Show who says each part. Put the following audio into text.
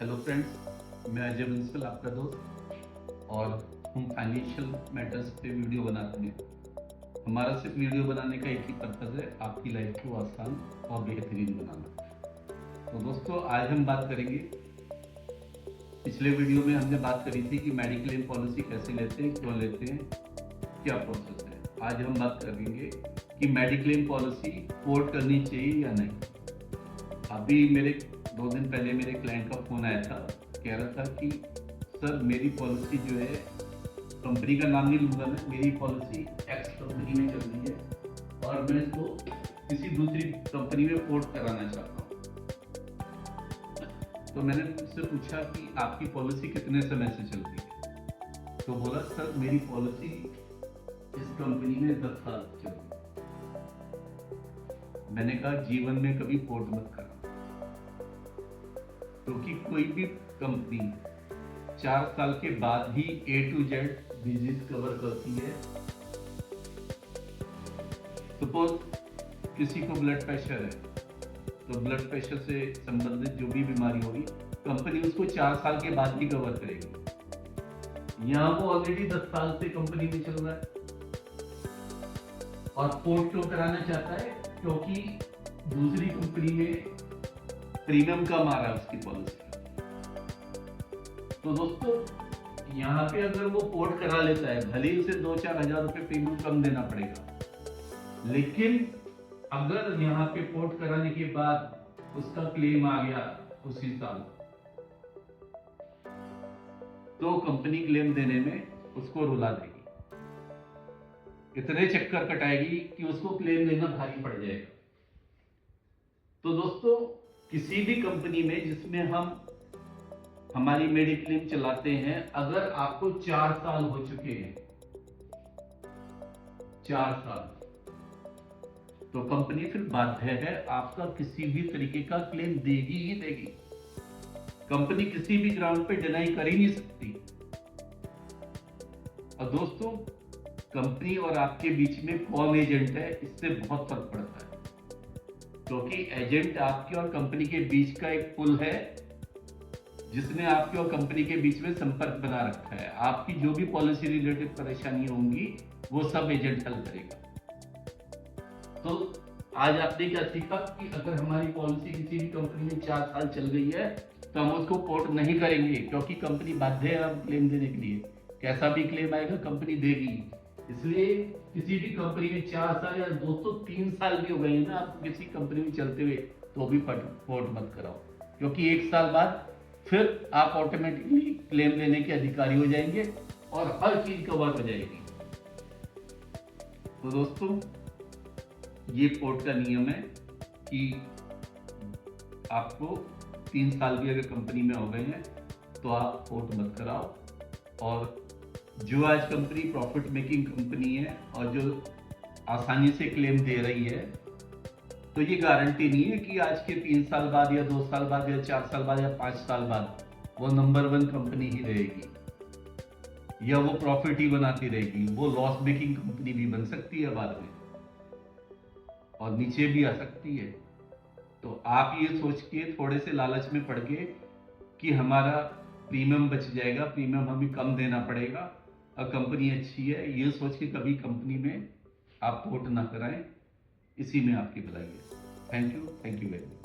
Speaker 1: Hello friends, मैं अजय बंसल आपका दोस्त और हम फाइनेंशियल मैटर्स पे वीडियो बनाते हैं। हमारा सिर्फ वीडियो बनाने का एक ही पर्पज़ है, आपकी लाइफ को आसान और बेहतरीन बनाना। तो दोस्तों, आज हम बात करेंगे, पिछले वीडियो में हमने बात करी थी कि मेडिक्लेम पॉलिसी कैसे लेते हैं, क्यों लेते हैं, क्या प्रोसेस है। आज हम बात करेंगे कि मेडिक्लेम पॉलिसी पोर्ट करनी चाहिए या नहीं। अभी मेरे 2 दिन पहले मेरे क्लाइंट का फ़ोन आया था, कह रहा था कि सर मेरी पॉलिसी जो है, कंपनी का नाम नहीं लूँगा मैं, मेरी पॉलिसी एक्स कंपनी में चल रही है और मैं इसको किसी दूसरी कंपनी में पोर्ट कराना चाहता हूँ। तो मैंने उससे पूछा कि आपकी पॉलिसी कितने समय से चल रही है। तो बोला सर मेरी पॉलिसी इस कंपनी में 10 साल से चल रही है। मैंने कहा जीवन में कभी पोर्ट मत करना, क्योंकि कोई भी कंपनी 4 साल के बाद ही A to Z disease cover करती है। सपोज किसी को ब्लड प्रेशर है, तो ब्लड प्रेशर से संबंधित जो भी बीमारी होगी, कंपनी उसको 4 साल के बाद ही कवर करेगी। यहाँ वो ऑलरेडी 10 साल से कंपनी में चल रहा है और पोर्ट क्यों कराना चाहता है, क्योंकि दूसरी कंपनी में प्रीमियम कम आ रहा है उसकी पॉलिसी। तो दोस्तों, यहाँ पे अगर वो पोर्ट करा लेता है, भले ही उसे 2-4 हजार रुपए प्रीमियम कम देना पड़ेगा, लेकिन अगर यहाँ पे पोर्ट कराने के बाद उसका क्लेम आ गया उसी साल, तो कंपनी क्लेम देने में उसको रुला देगी, इतने चक्कर कटाएगी कि उसको क्लेम देना भारी पड़ जाएगा। तो दोस्तों, किसी भी कंपनी में जिसमें हम हमारी मेडिक्लेम चलाते हैं, अगर आपको 4 साल हो चुके हैं, 4 साल, तो कंपनी फिर बाध्य है आपका किसी भी तरीके का क्लेम देगी ही देगी। कंपनी किसी भी ग्राउंड पे डिनाई कर ही नहीं सकती। और दोस्तों, कंपनी और आपके बीच में कौन एजेंट है, इससे बहुत फर्क पड़ता है, क्योंकि एजेंट आपके और कंपनी के बीच का एक पुल है, जिसने आपके और कंपनी के बीच में संपर्क बना रखा है। आपकी जो भी पॉलिसी रिलेटेड परेशानी होंगी, वो सब एजेंट हल करेगा। तो आज आपने क्या सीखा कि अगर हमारी पॉलिसी किसी भी कंपनी में 4 साल चल गई है, तो हम उसको पोर्ट नहीं करेंगे, क्योंकि कंपनी बाध्य है हम क्लेम देने के लिए। कैसा भी क्लेम आएगा कंपनी देगी। इसलिए किसी भी कंपनी में 4 साल या 3 साल भी हो गए हैं ना आपको किसी कंपनी में चलते हुए, तो भी पोर्ट मत कराओ, क्योंकि 1 साल बाद फिर आप ऑटोमेटिकली क्लेम लेने के अधिकारी हो जाएंगे और हर चीज कवर हो जाएगी। तो दोस्तों, ये पोर्ट का नियम है कि आपको 3 साल भी अगर कंपनी में हो गए हैं, तो आप पोर्ट मत कराओ। और जो आज कंपनी प्रॉफिट मेकिंग कंपनी है और जो आसानी से क्लेम दे रही है, तो ये गारंटी नहीं है कि आज के 3 साल बाद या 2 साल बाद या 4 साल बाद या 5 साल बाद वो नंबर 1 कंपनी ही रहेगी या वो प्रॉफिट ही बनाती रहेगी। वो लॉस मेकिंग कंपनी भी बन सकती है बाद में और नीचे भी आ सकती है। तो आप ये सोच के, थोड़े से लालच में पड़ के कि हमारा प्रीमियम बच जाएगा, प्रीमियम हमें कम देना पड़ेगा और कंपनी अच्छी है, ये सोच के कभी कंपनी में आप पोर्ट ना कराएं। इसी में आपकी भलाई है। Thank you very much.